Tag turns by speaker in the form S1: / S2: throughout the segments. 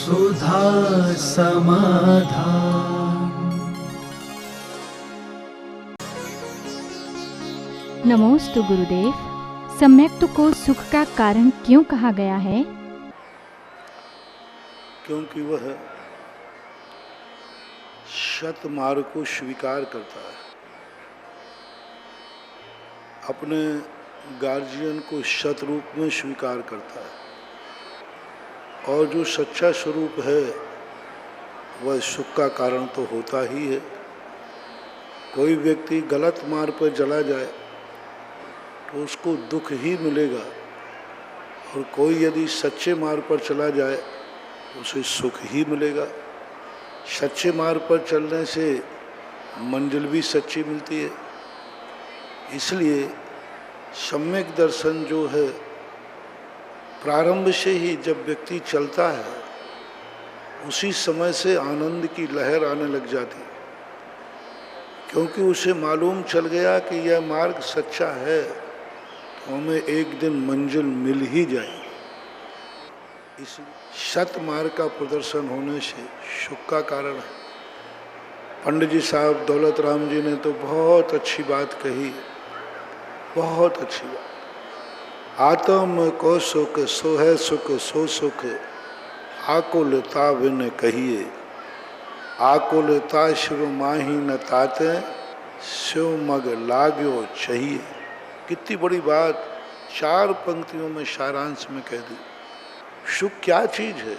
S1: सुधा समाधान।
S2: नमोस्तु गुरुदेव। सम्यक्त को सुख का कारण क्यों कहा गया है?
S3: क्योंकि वह शत मार्ग को स्वीकार करता है, अपने गार्जियन को शत रूप में स्वीकार करता है, और जो सच्चा स्वरूप है वह सुख का कारण तो होता ही है। कोई व्यक्ति गलत मार्ग पर चला जाए तो उसको दुख ही मिलेगा, और कोई यदि सच्चे मार्ग पर चला जाए तो उसे सुख ही मिलेगा। सच्चे मार्ग पर चलने से मंजिल भी सच्ची मिलती है। इसलिए सम्यक दर्शन जो है, प्रारंभ से ही जब व्यक्ति चलता है उसी समय से आनंद की लहर आने लग जाती है, क्योंकि उसे मालूम चल गया कि यह मार्ग सच्चा है तो हमें एक दिन मंजिल मिल ही जाएगी। इस शत मार्ग का प्रदर्शन होने से सुख का कारण है। पंडित जी साहब दौलत राम जी ने तो बहुत अच्छी बात कही, बहुत अच्छी बात। आत्म को सुख सो है सुख सो सुख, आकुलता बिन कहिए। आकुलता शिव माही न ताते, शिव मग लाग्यो चाहिए। कितनी बड़ी बात 4 पंक्तियों में सारांश में कह दी। सुख क्या चीज है?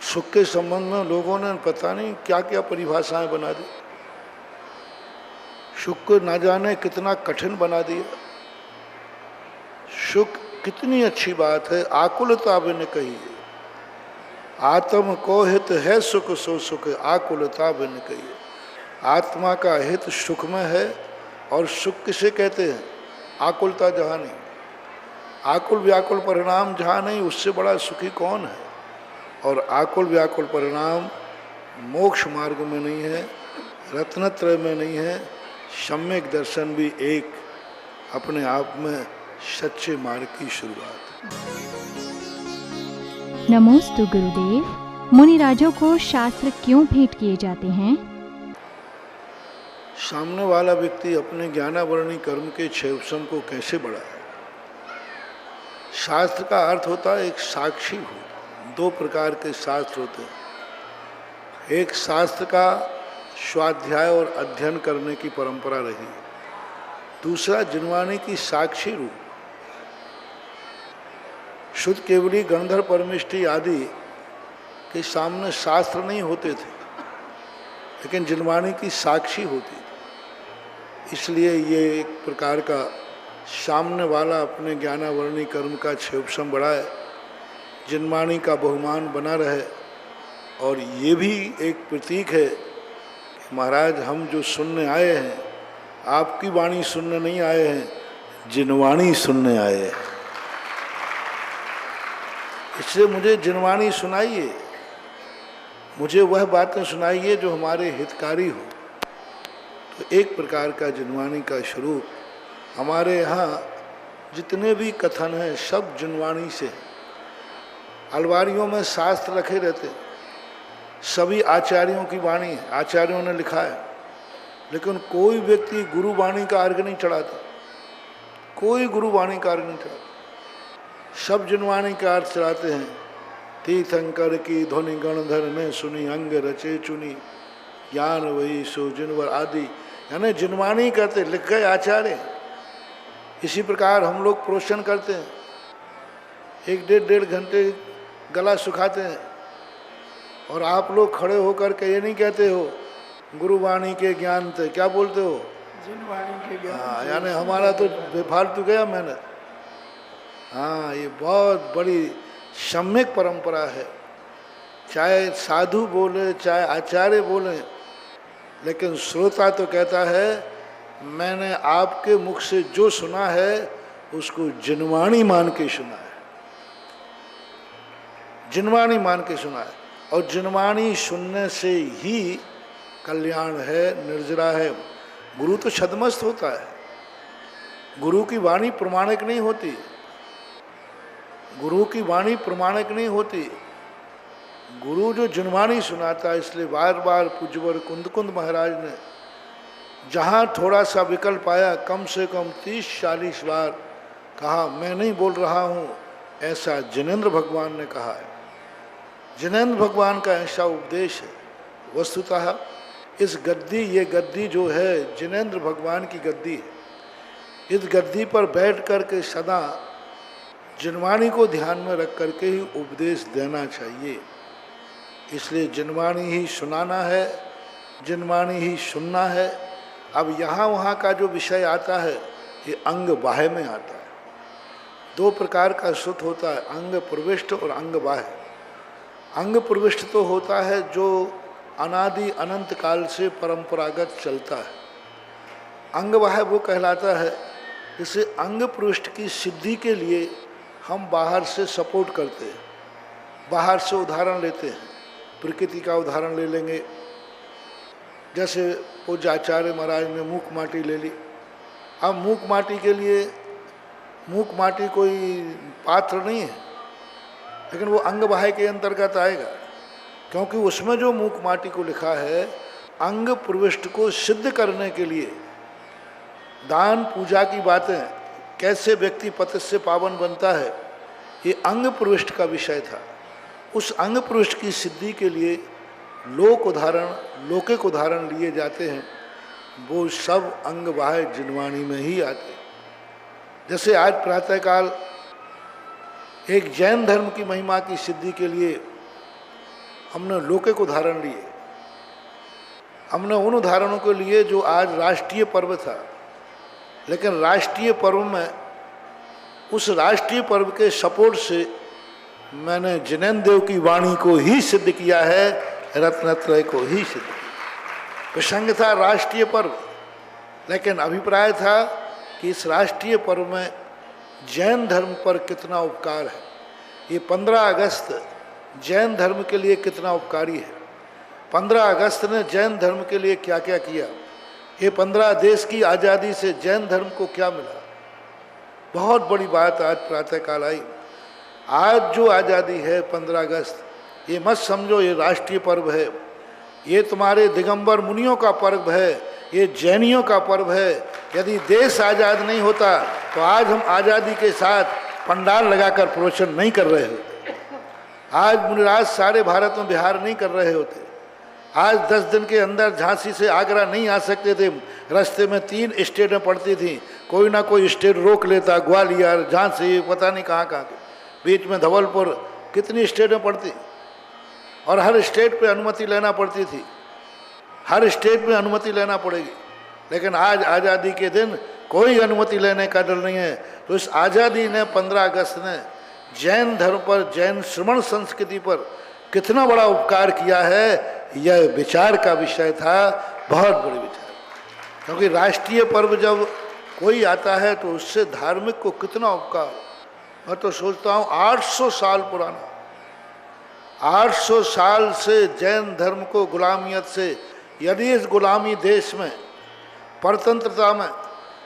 S3: सुख के संबंध में लोगों ने पता नहीं क्या क्या परिभाषाएं बना दी। सुख को ना जाने कितना कठिन बना दिया। सुख कितनी अच्छी बात है, आकुलता बिन कहिए। आत्म को हित है सुख सो सुख, आकुलता बिन कहिए। आत्मा का हित सुख में है, और सुख किसे कहते हैं? आकुलता जहाँ नहीं, आकुल व्याकुल परिणाम जहाँ नहीं, उससे बड़ा सुखी कौन है? और आकुल व्याकुल परिणाम मोक्ष मार्ग में नहीं है, रत्नत्रय में नहीं है। सम्यक दर्शन भी एक अपने आप में सच्चे मार्ग की शुरुआत।
S2: नमोस्तु गुरुदेव। मुनिराजों को शास्त्र क्यों भेंट किए जाते हैं?
S3: सामने वाला व्यक्ति अपने ज्ञानावरणी कर्म के क्षेपसम को कैसे बढ़ाए। शास्त्र का अर्थ होता है एक साक्षी हो। 2 प्रकार के शास्त्र होते हैं। एक शास्त्र का स्वाध्याय और अध्ययन करने की परंपरा रही, दूसरा जिनवाणी की साक्षी रूप। शुद्ध केवली गणधर परमिष्टि आदि के सामने शास्त्र नहीं होते थे, लेकिन जिनवाणी की साक्षी होती थी। इसलिए ये एक प्रकार का सामने वाला अपने ज्ञानावरणी कर्म का क्षेपसम बढ़ाए, जिनवाणी का बहुमान बना रहे। और ये भी एक प्रतीक है कि महाराज हम जो सुनने आए हैं, आपकी वाणी सुनने नहीं आए हैं, जिनवाणी सुनने आए हैं। इसलिए मुझे जिनवाणी सुनाइए, मुझे वह बातें सुनाइए जो हमारे हितकारी हो। तो एक प्रकार का जिनवाणी का स्वरूप हमारे यहाँ जितने भी कथन हैं सब जिनवाणी से। अलवारियों में शास्त्र रखे रहते, सभी आचार्यों की वाणी है, आचार्यों ने लिखा है, लेकिन कोई व्यक्ति गुरुवाणी का अर्घ नहीं चढ़ाता, कोई गुरुवाणी का अर्घ नहीं चढ़ाता। सब जिनवाणी का अर्थ चढ़ाते हैं। तीर्थंकर की ध्वनि गणधर ने सुनी, अंग रचे चुनी, ज्ञान वही सो जिनवर आदि। यानी जिनवाणी कहते लिख गए आचार्य। इसी प्रकार हम लोग प्रोशन करते हैं, 1-1.5 घंटे गला सुखाते हैं, और आप लोग खड़े होकर के ये नहीं कहते हो गुरुवाणी के ज्ञान थे, क्या बोलते हो? जिनवाणी के ज्ञान। हाँ, यानी हमारा तो बेफालतू गया मेहनत। हाँ, ये बहुत बड़ी सम्यक परंपरा है। चाहे साधु बोले चाहे आचार्य बोले, लेकिन श्रोता तो कहता है मैंने आपके मुख से जो सुना है उसको जिनवाणी मान के सुना है, जिनवाणी मान के सुना है। और जिनवाणी सुनने से ही कल्याण है, निर्जरा है। गुरु तो छद्मस्त होता है, गुरु की वाणी प्रमाणिक नहीं होती। गुरु की वाणी प्रमाणिक नहीं होती। गुरु जो जनवाणी सुनाता है, इसलिए बार बार पूज्यवर कुंद कुंद महाराज ने जहाँ थोड़ा सा विकल्प आया कम से कम 30-40 बार कहा मैं नहीं बोल रहा हूँ, ऐसा जिनेंद्र भगवान ने कहा है। जिनेंद्र भगवान का ऐसा उपदेश है। वस्तुतः इस गद्दी, ये गद्दी जो है जिनेंद्र भगवान की गद्दी है। इस गद्दी पर बैठ कर के सदा जिनवाणी को ध्यान में रख करके ही उपदेश देना चाहिए। इसलिए जिनवाणी ही सुनाना है, जिनवाणी ही सुनना है। अब यहाँ वहाँ का जो विषय आता है ये अंग बाह्य में आता है। 2 प्रकार का सुत होता है, अंग प्रविष्ट और अंग बाह्य। अंग प्रविष्ट तो होता है जो अनादि अनंत काल से परंपरागत चलता है। अंग बाह्य वो कहलाता है जिसे अंग प्रविष्ट की सिद्धि के लिए हम बाहर से सपोर्ट करते हैं, बाहर से उदाहरण लेते हैं। प्रकृति का उदाहरण ले लेंगे, जैसे पूज्य आचार्य महाराज ने मूक माटी ले ली। अब मूक माटी के लिए, मूक माटी कोई पात्र नहीं है, लेकिन वो अंग बाह्य के अंतर्गत आएगा, क्योंकि उसमें जो मूक माटी को लिखा है अंग प्रविष्ट को सिद्ध करने के लिए दान पूजा की बातें, कैसे व्यक्ति पति से पावन बनता है, ये अंग प्रविष्ट का विषय था। उस अंग प्रविष्ट की सिद्धि के लिए लोक उदाहरण, लौकिक उदाहरण लिए जाते हैं, वो सब अंग बाह्य जिनवाणी में ही आते हैं। जैसे आज प्रातःकाल एक जैन धर्म की महिमा की सिद्धि के लिए हमने लौकिक उदाहरण लिए। हमने उन उदाहरणों को लिए जो आज राष्ट्रीय पर्व था, लेकिन राष्ट्रीय पर्व में उस राष्ट्रीय पर्व के सपोर्ट से मैंने जिनेंद्र देव की वाणी को ही सिद्ध किया है, रत्नत्रय को ही सिद्ध किया। प्रसंग था राष्ट्रीय पर्व, लेकिन अभिप्राय था कि इस राष्ट्रीय पर्व में जैन धर्म पर कितना उपकार है। ये 15 अगस्त जैन धर्म के लिए कितना उपकारी है। 15 अगस्त ने जैन धर्म के लिए क्या क्या किया। ये 15 देश की आज़ादी से जैन धर्म को क्या मिला। बहुत बड़ी बात आज प्रातःकाल आई। आज जो आज़ादी है 15 अगस्त, ये मत समझो ये राष्ट्रीय पर्व है, ये तुम्हारे दिगंबर मुनियों का पर्व है, ये जैनियों का पर्व है। यदि देश आज़ाद नहीं होता तो आज हम आज़ादी के साथ पंडाल लगाकर प्रवचन नहीं कर रहे होते। आज मुनिराज सारे भारत में बिहार नहीं कर रहे होते। आज 10 दिन के अंदर झांसी से आगरा नहीं आ सकते थे। रास्ते में 3 स्टेटें पड़ती थी, कोई ना कोई स्टेट रोक लेता, ग्वालियर, झांसी, पता नहीं कहाँ कहाँ के, बीच में धवलपुर, कितनी स्टेटें पड़ती, और हर स्टेट पे अनुमति लेना पड़ती थी। हर स्टेट में अनुमति लेना पड़ेगी। लेकिन आज आज़ादी के दिन कोई अनुमति लेने का डर नहीं है। तो इस आज़ादी ने 15 अगस्त ने जैन धर्म पर, जैन श्रमण संस्कृति पर कितना बड़ा उपकार किया है, यह विचार का विषय था, बहुत बड़ी विचार। क्योंकि राष्ट्रीय पर्व जब कोई आता है तो उससे धार्मिक को कितना उपकार। मैं तो सोचता हूँ 800 साल पुराना, 800 साल से जैन धर्म को गुलामियत से, यदि इस गुलामी देश में परतंत्रता में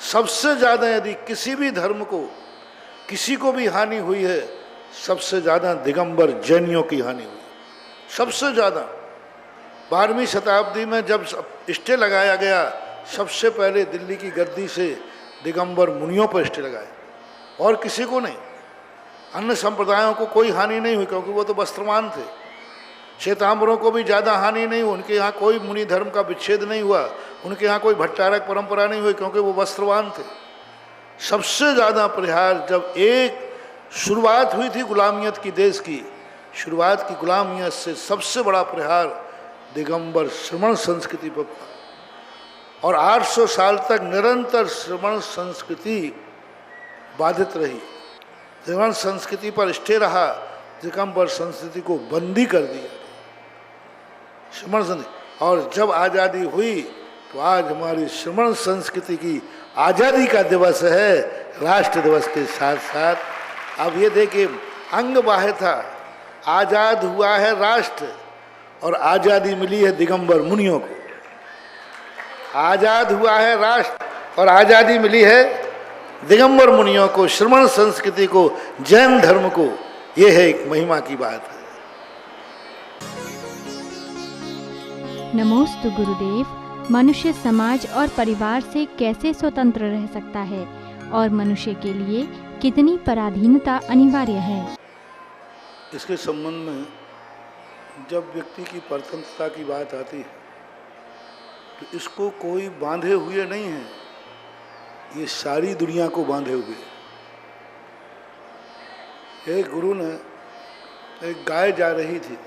S3: सबसे ज़्यादा यदि किसी भी धर्म को, किसी को भी हानि हुई है, सबसे ज़्यादा दिगंबर जैनियों की हानि हुई, सबसे ज़्यादा। 12वीं शताब्दी में जब स्टे लगाया गया, सबसे पहले दिल्ली की गद्दी से दिगंबर मुनियों पर स्टे लगाए, और किसी को नहीं। अन्य संप्रदायों को कोई हानि नहीं हुई, क्योंकि वो तो वस्त्रवान थे। श्वेतांबरों को भी ज़्यादा हानि नहीं हुई, उनके यहाँ कोई मुनि धर्म का विच्छेद नहीं हुआ, उनके यहाँ कोई भट्टारक परंपरा नहीं हुई, क्योंकि वो वस्त्रवान थे। सबसे ज़्यादा प्रहार जब एक शुरुआत हुई थी गुलामियत की, देश की शुरुआत की गुलामियत से सबसे बड़ा प्रहार दिगंबर श्रमण संस्कृति पर, और 800 साल तक निरंतर श्रमण संस्कृति बाधित रही। श्रमण संस्कृति पर स्टे रहा, दिगंबर संस्कृति को बंदी कर दिया श्रमण संस्कृति। और जब आज़ादी हुई तो आज हमारी श्रमण संस्कृति की आज़ादी का दिवस है, राष्ट्र दिवस के साथ साथ। अब ये देखिए, अंग बाह्य था, आज़ाद हुआ है राष्ट्र, और आज़ादी मिली है दिगंबर मुनियों को। आज़ाद हुआ है राष्ट्र और आज़ादी मिली है दिगंबर मुनियों को, श्रमण संस्कृति को, जैन धर्म को, ये है एक महिमा की बात है।
S2: नमोस्तु गुरुदेव। मनुष्य समाज और परिवार से कैसे स्वतंत्र रह सकता है और मनुष्य के लिए कितनी पराधीनता अनिवार्य है?
S3: इसके संबंध में जब व्यक्ति की परतंत्रता की बात आती है तो इसको कोई बांधे हुए नहीं है, ये सारी दुनिया को बांधे हुए। एक गुरु ने, एक गाय जा रही थी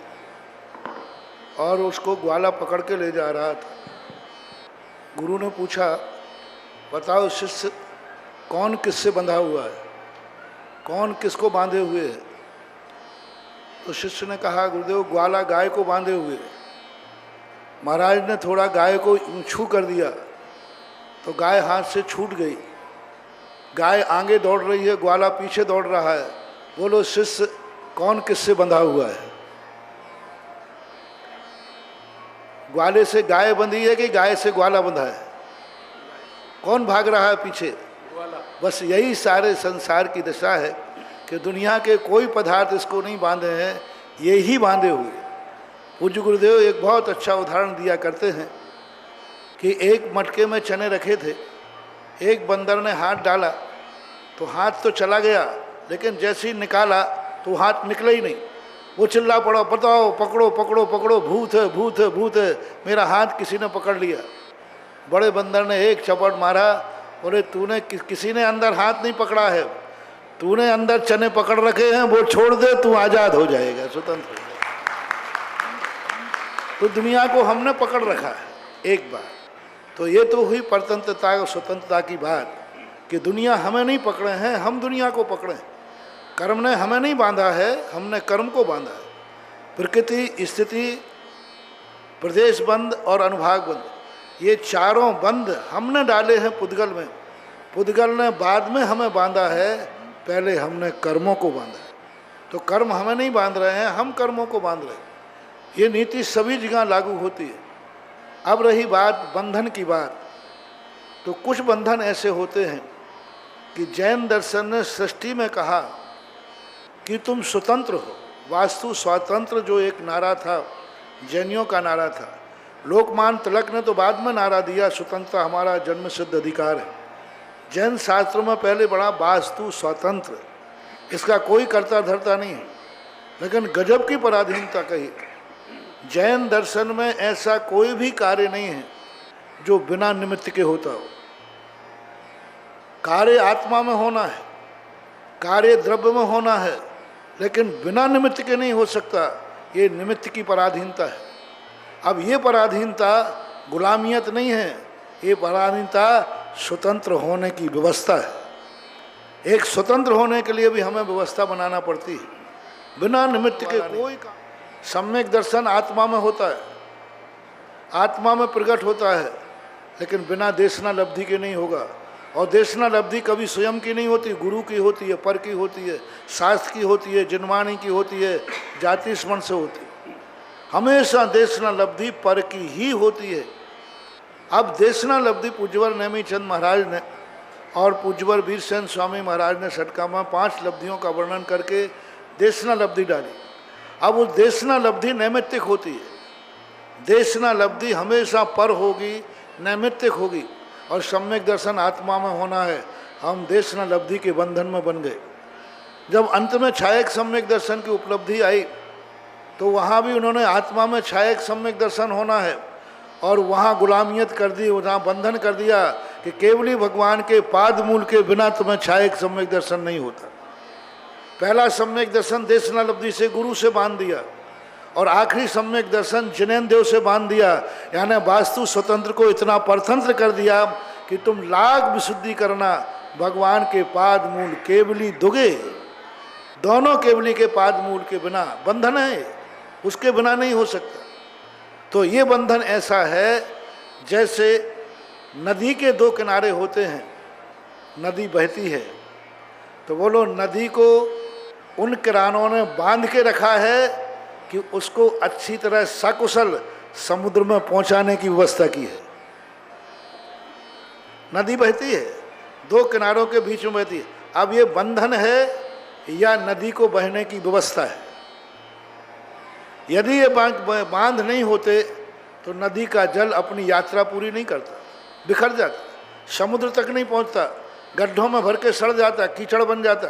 S3: और उसको ग्वाला पकड़ के ले जा रहा था। गुरु ने पूछा, बताओ शिष्य, कौन किससे बंधा हुआ है, कौन किसको बांधे हुए है? तो शिष्य ने कहा, गुरुदेव ग्वाला गाय को बांधे हुए है। महाराज ने थोड़ा गाय को छू कर दिया तो गाय हाथ से छूट गई। गाय आगे दौड़ रही है, ग्वाला पीछे दौड़ रहा है। बोलो शिष्य, कौन किससे बंधा हुआ है? ग्वाले से गाय बंधी है कि गाय से ग्वाला बंधा है? कौन भाग रहा है पीछे? बस यही सारे संसार की दशा है कि दुनिया के कोई पदार्थ इसको नहीं बांधे हैं, ये ही बांधे हुए। पूज्य गुरुदेव एक बहुत अच्छा उदाहरण दिया करते हैं कि एक मटके में चने रखे थे, एक बंदर ने हाथ डाला तो हाथ तो चला गया, लेकिन जैसे ही निकाला तो हाथ निकला ही नहीं। वो चिल्ला पड़ा, बताओ, पकड़ो पकड़ो पकड़ो, भूत है भूत है भूत है, मेरा हाथ किसी ने पकड़ लिया। बड़े बंदर ने एक चपट मारा, बोले तूने किसी ने अंदर हाथ नहीं पकड़ा है, तूने अंदर चने पकड़ रखे हैं, वो छोड़ दे, तू आज़ाद हो जाएगा, स्वतंत्र हो जाएगा। तो दुनिया को हमने पकड़ रखा है एक बार। तो ये तो हुई परतंत्रता और स्वतंत्रता की बात कि दुनिया हमें नहीं पकड़े हैं, हम दुनिया को पकड़े हैं। कर्म ने हमें नहीं बांधा है, हमने कर्म को बांधा है। प्रकृति, स्थिति, प्रदेश बंद और अनुभाग बंद, ये चारों बंद हमने डाले हैं पुद्गल में। पुद्गल ने बाद में हमें बांधा है, पहले हमने कर्मों को बांधा है। तो कर्म हमें नहीं बांध रहे हैं, हम कर्मों को बांध रहे हैं। ये नीति सभी जगह लागू होती है। अब रही बात बंधन की बात, तो कुछ बंधन ऐसे होते हैं कि जैन दर्शन ने सृष्टि में कहा कि तुम स्वतंत्र हो। वास्तु स्वातंत्र जो एक नारा था, जैनियों का नारा था। लोकमान्य तिलक ने तो बाद में नारा दिया, स्वतंत्रता हमारा जन्म सिद्ध अधिकार है। जैन शास्त्रों में पहले बड़ा वास्तु स्वातंत्र, इसका कोई कर्ता धर्ता नहीं है, लेकिन गजब की पराधीनता कही। जैन दर्शन में ऐसा कोई भी कार्य नहीं है जो बिना निमित्त के होता हो। कार्य आत्मा में होना है, कार्य द्रव्य में होना है, लेकिन बिना निमित्त के नहीं हो सकता। ये निमित्त की पराधीनता है। अब ये पराधीनता गुलामियत नहीं है, ये पराधीनता स्वतंत्र होने की व्यवस्था है। एक स्वतंत्र होने के लिए भी हमें व्यवस्था बनाना पड़ती है। बिना निमित्त के कोई काम। सम्यक दर्शन आत्मा में होता है, आत्मा में प्रकट होता है, लेकिन बिना देशना लब्धि के नहीं होगा। और देशना लब्धि कभी स्वयं की नहीं होती, गुरु की होती है, पर की होती है, शास्त्र की होती है, जिनवाणी की होती है, जाति स्मरण से होती है। हमेशा देशना लब्धि पर की ही होती है। अब देशना लब्धि पूज्यवर नेमीचंद महाराज ने और पूज्यवर वीरसेन स्वामी महाराज ने षटकामा 5 लब्धियों का वर्णन करके देशना लब्धि डाली। अब वो देशना लब्धि नैमित्तिक होती है। देशना लब्धि हमेशा पर होगी, नैमित्तिक होगी। और सम्यक दर्शन आत्मा में होना है। हम देशना लब्धि के बंधन में बन गए। जब अंत में छायक सम्यक दर्शन की उपलब्धि आई तो वहाँ भी उन्होंने आत्मा में छायक सम्यक दर्शन होना है, और वहाँ गुलामियत कर दी, वहाँ बंधन कर दिया कि केवली भगवान के पाद मूल के बिना तुम्हें छायक सम्यक दर्शन नहीं होता। पहला सम्यक दर्शन देशना लब्धि से गुरु से बांध दिया, और आखिरी सम्यक दर्शन जिनेन्द्र से बांध दिया। यानी वास्तु स्वतंत्र को इतना परतंत्र कर दिया कि तुम लाख विशुद्धि करना, भगवान के पाद मूल केवली दुगे, दोनों केवली के पाद मूल के बिना बंधन है, उसके बिना नहीं हो सकता। तो ये बंधन ऐसा है जैसे नदी के 2 किनारे होते हैं, नदी बहती है, तो बोलो नदी को उन किरानों ने बांध के रखा है कि उसको अच्छी तरह सकुशल समुद्र में पहुंचाने की व्यवस्था की है। नदी बहती है, दो किनारों के बीच में बहती है। अब ये बंधन है या नदी को बहने की व्यवस्था है? यदि ये बांध नहीं होते तो नदी का जल अपनी यात्रा पूरी नहीं करता, बिखर जाता, समुद्र तक नहीं पहुंचता, गड्ढों में भर के सड़ जाता, कीचड़ बन जाता।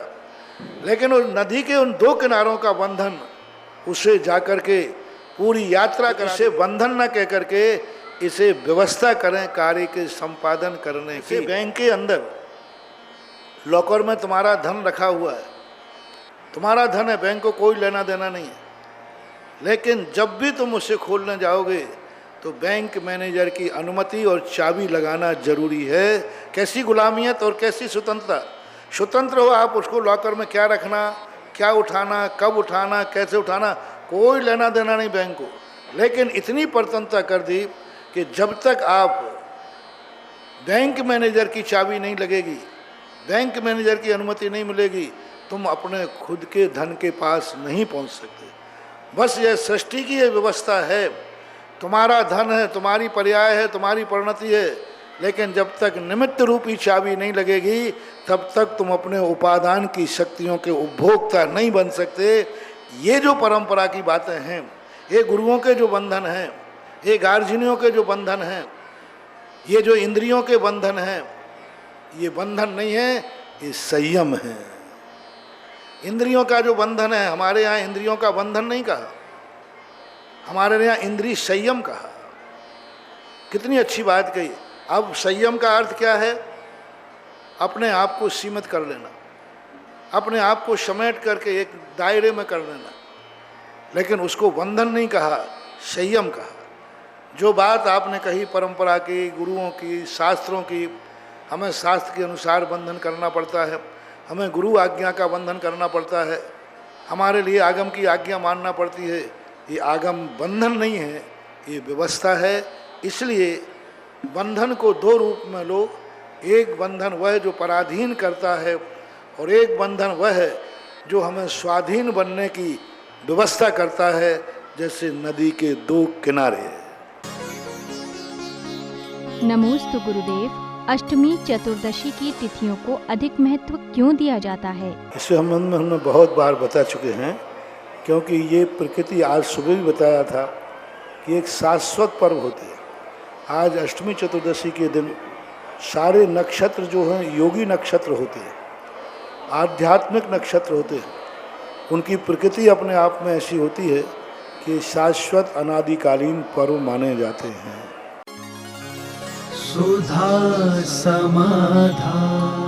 S3: लेकिन उस नदी के उन दो किनारों का बंधन उसे जाकर के पूरी यात्रा कर, इसे बंधन न कह करके इसे व्यवस्था करें कार्य के संपादन करने के। बैंक के अंदर लॉकर में तुम्हारा धन रखा हुआ है, तुम्हारा धन है, बैंक को कोई लेना देना नहीं है। लेकिन जब भी तुम उसे खोलने जाओगे तो बैंक मैनेजर की अनुमति और चाबी लगाना जरूरी है। कैसी गुलामियत और कैसी स्वतंत्रता! स्वतंत्र हो आप, उसको लॉकर में क्या रखना, क्या उठाना, कब उठाना, कैसे उठाना, कोई लेना देना नहीं बैंक को। लेकिन इतनी परतंत्रता कर दी कि जब तक आप बैंक मैनेजर की चाबी नहीं लगेगी, बैंक मैनेजर की अनुमति नहीं मिलेगी, तुम अपने खुद के धन के पास नहीं पहुंच सकते। बस यह सृष्टि की यह व्यवस्था है। तुम्हारा धन है, तुम्हारी पर्याय है, तुम्हारी परिणति है, लेकिन जब तक निमित्त रूपी चाबी नहीं लगेगी तब तक तुम अपने उपादान की शक्तियों के उपभोक्ता नहीं बन सकते। ये जो परंपरा की बातें हैं, ये गुरुओं के जो बंधन हैं, ये गार्जियनों के जो बंधन हैं, ये जो इंद्रियों के बंधन हैं, ये बंधन नहीं है, ये संयम है। इंद्रियों का जो बंधन है, हमारे यहाँ इंद्रियों का बंधन नहीं कहा, हमारे यहाँ इंद्रिय संयम कहा। कितनी अच्छी बात कही। अब संयम का अर्थ क्या है? अपने आप को सीमित कर लेना, अपने आप को समेट करके एक दायरे में कर लेना। लेकिन उसको बंधन नहीं कहा, संयम कहा। जो बात आपने कही परंपरा की, गुरुओं की, शास्त्रों की, हमें शास्त्र के अनुसार बंधन करना पड़ता है, हमें गुरु आज्ञा का बंधन करना पड़ता है, हमारे लिए आगम की आज्ञा मानना पड़ती है। ये आगम बंधन नहीं है, ये व्यवस्था है। इसलिए बंधन को दो रूप में लो। एक बंधन वह है जो पराधीन करता है और एक बंधन वह है जो हमें स्वाधीन बनने की व्यवस्था करता है, जैसे नदी के दो किनारे।
S2: नमोस्तु गुरुदेव। अष्टमी चतुर्दशी की तिथियों को अधिक महत्व क्यों दिया जाता है?
S3: इसे हमने बहुत बार बता चुके हैं, क्योंकि ये प्रकृति, आज सुबह भी बताया था कि एक शाश्वत पर्व होती है। आज अष्टमी चतुर्दशी के दिन सारे नक्षत्र जो हैं योगी नक्षत्र होते हैं, आध्यात्मिक नक्षत्र होते हैं। उनकी प्रकृति अपने आप में ऐसी होती है कि शाश्वत अनादिकालीन पर्व माने जाते हैं।
S1: सुधा समाधान